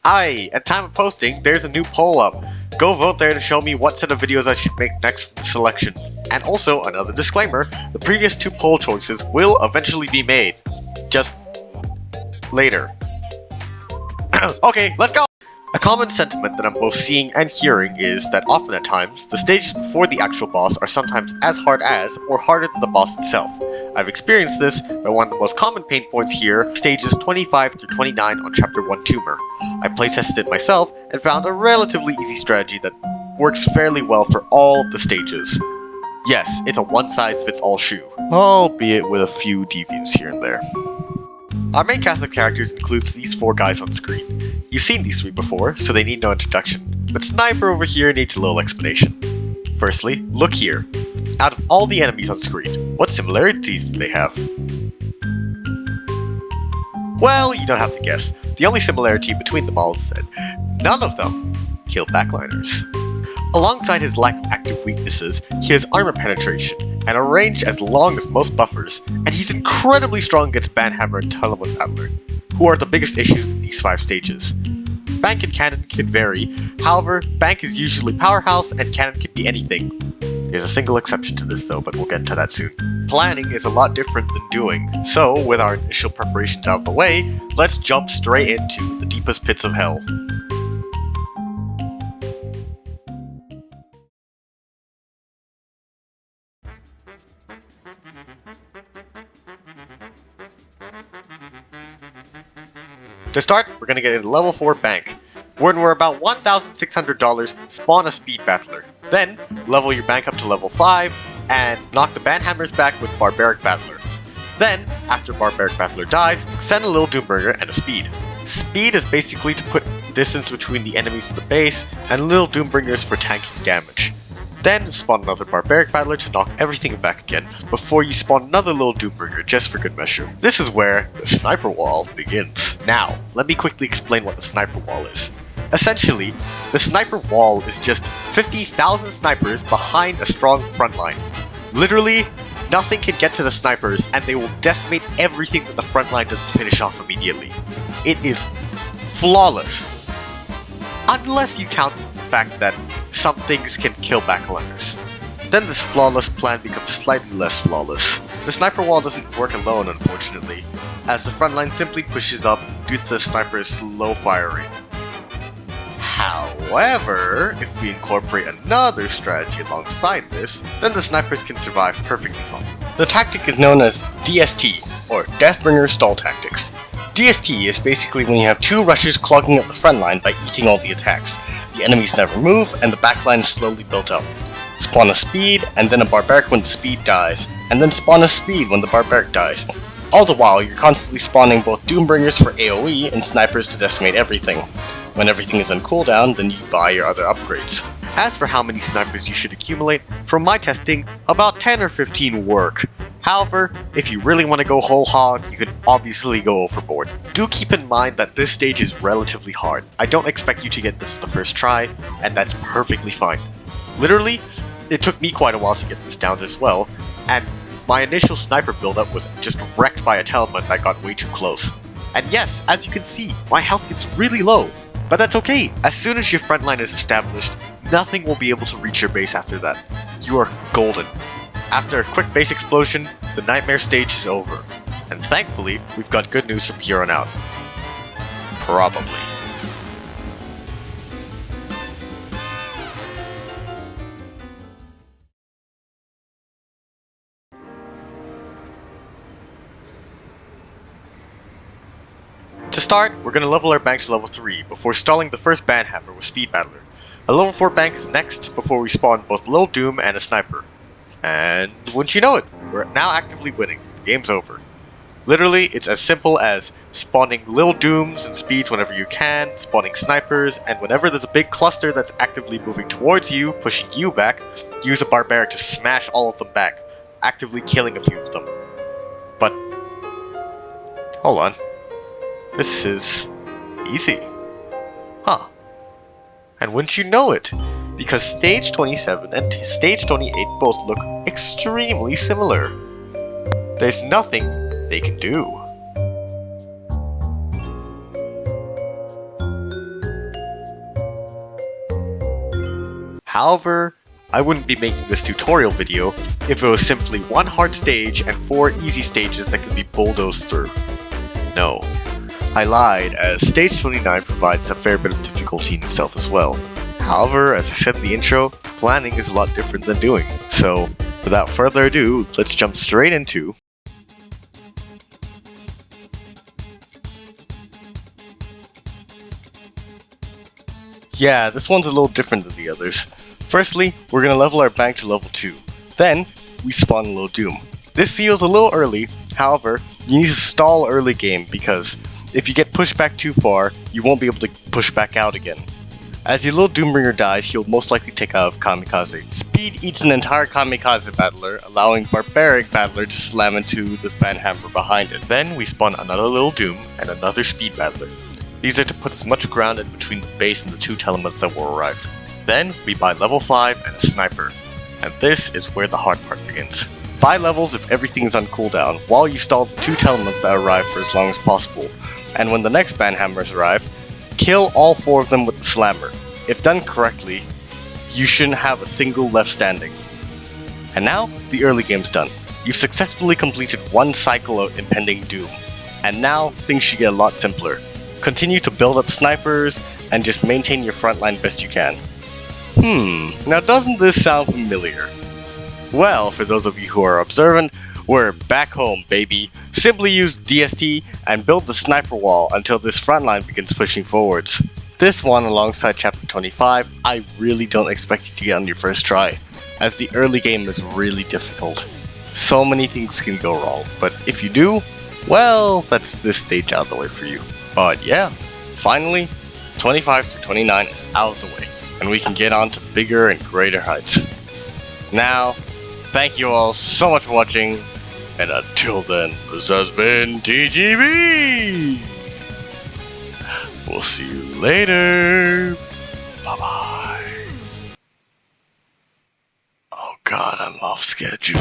Aye, at time of posting, there's a new poll up. Go vote there to show me what set of videos I should make next for the selection. And also, another disclaimer, the previous 2 poll choices will eventually be made. Just later. Okay, let's go! A common sentiment that I'm both seeing and hearing is that often at times, the stages before the actual boss are sometimes as hard as, or harder than the boss itself. I've experienced this by one of the most common pain points here, stages 25 through 29 on Chapter 1 Tumor. I playtested it myself and found a relatively easy strategy that works fairly well for all the stages. Yes, it's a one-size-fits-all shoe, albeit with a few deviants here and there. Our main cast of characters includes these 4 guys on screen. You've seen these 3 before, so they need no introduction, but Sniper over here needs a little explanation. Firstly, look here. Out of all the enemies on screen, what similarities do they have? Well, you don't have to guess. The only similarity between them all is that none of them kill backliners. Alongside his lack of active weaknesses, he has armor penetration, and a range as long as most buffers, and he's incredibly strong against Banhammer and Telemon Battler, who are the biggest issues in these 5 stages. Bank and Cannon can vary, however, Bank is usually Powerhouse and Cannon can be anything. There's a single exception to this though, but we'll get into that soon. Planning is a lot different than doing, so with our initial preparations out of the way, let's jump straight into the deepest pits of hell. To start, we're going to get into level 4 Bank. When we're about $1,600, spawn a Speed Battler. Then, level your Bank up to level 5, and knock the Banhammers back with Barbaric Battler. Then, after Barbaric Battler dies, send a little Doombringer and a Speed. Speed is basically to put distance between the enemies in the base, and little Doombringers for tanking damage. Then spawn another Barbaric Battler to knock everything back again, before you spawn another little Doombringer just for good measure. This is where the Sniper Wall begins. Now, let me quickly explain what the Sniper Wall is. Essentially, the Sniper Wall is just 50,000 snipers behind a strong front line. Literally, nothing can get to the snipers, and they will decimate everything that the front line doesn't finish off immediately. It is flawless. Unless you count the fact that some things can kill backliners. Then this flawless plan becomes slightly less flawless. The Sniper Wall doesn't work alone, unfortunately, as the front line simply pushes up due to the sniper's slow firing. However, if we incorporate another strategy alongside this, then the snipers can survive perfectly fine. The tactic is known as DST, or Deathbringer Stall Tactics. DST is basically when you have 2 rushes clogging up the front line by eating all the attacks. The enemies never move, and the backline is slowly built up. Spawn a Speed, and then a Barbaric when the Speed dies, and then spawn a Speed when the Barbaric dies. All the while, you're constantly spawning both Doombringers for AoE and Snipers to decimate everything. When everything is on cooldown, then you buy your other upgrades. As for how many snipers you should accumulate, from my testing, about 10 or 15 work. However, if you really want to go whole hog, you can obviously go overboard. Do keep in mind that this stage is relatively hard. I don't expect you to get this the first try, and that's perfectly fine. Literally, it took me quite a while to get this down as well, and my initial sniper buildup was just wrecked by a Telemon that got way too close. And yes, as you can see, my health gets really low. But that's okay, as soon as your front line is established, nothing will be able to reach your base after that. You are golden. After a quick base explosion, the Nightmare stage is over. And thankfully, we've got good news from here on out. Probably. To start, we're going to level our bank to level 3 before stalling the first Banhammer with Speed Battler. A level 4 bank is next before we spawn both Lil Doom and a Sniper. And wouldn't you know it, we're now actively winning. The game's over. Literally, it's as simple as spawning Lil Dooms and Speeds whenever you can, spawning Snipers, and whenever there's a big cluster that's actively moving towards you, pushing you back, use a Barbaric to smash all of them back, actively killing a few of them. But, hold on. This is easy. Huh. And wouldn't you know it, because Stage 27 and Stage 28 both look extremely similar. There's nothing they can do. However, I wouldn't be making this tutorial video if it was simply one hard stage and 4 easy stages that could be bulldozed through. No, I lied, as stage 29 provides a fair bit of difficulty in itself as well. However, as I said in the intro, planning is a lot different than doing. So, without further ado, let's jump straight into Yeah, this one's a little different than the others. Firstly, we're gonna level our bank to level 2. Then, we spawn a little Doom. This seal's a little early, however, you need to stall early game because if you get pushed back too far, you won't be able to push back out again. As your little Doombringer dies, he'll most likely take out of Kamikaze. Speed eats an entire Kamikaze battler, allowing Barbaric battler to slam into the Banhammer behind it. Then we spawn another little Doom and another Speed battler. These are to put as much ground in between the base and the 2 telements that will arrive. Then we buy level 5 and a sniper. And this is where the hard part begins. Buy levels if everything is on cooldown, while you stall the 2 telements that arrive for as long as possible. And when the next Banhammers arrive, kill all 4 of them with the slammer. If done correctly, you shouldn't have a single left standing. And now, the early game's done. You've successfully completed 1 cycle of impending doom. And now, things should get a lot simpler. Continue to build up snipers, and just maintain your front line best you can. Now doesn't this sound familiar? Well, for those of you who are observant, we're back home, baby. Simply use DST and build the sniper wall until this front line begins pushing forwards. This one, alongside chapter 25, I really don't expect you to get on your first try, as the early game is really difficult. So many things can go wrong, but if you do, well, that's this stage out of the way for you. But yeah, finally, 25 through 29 is out of the way, and we can get on to bigger and greater heights. Now, thank you all so much for watching, and until then, this has been TGB! We'll see you later! Bye-bye. Oh god, I'm off schedule.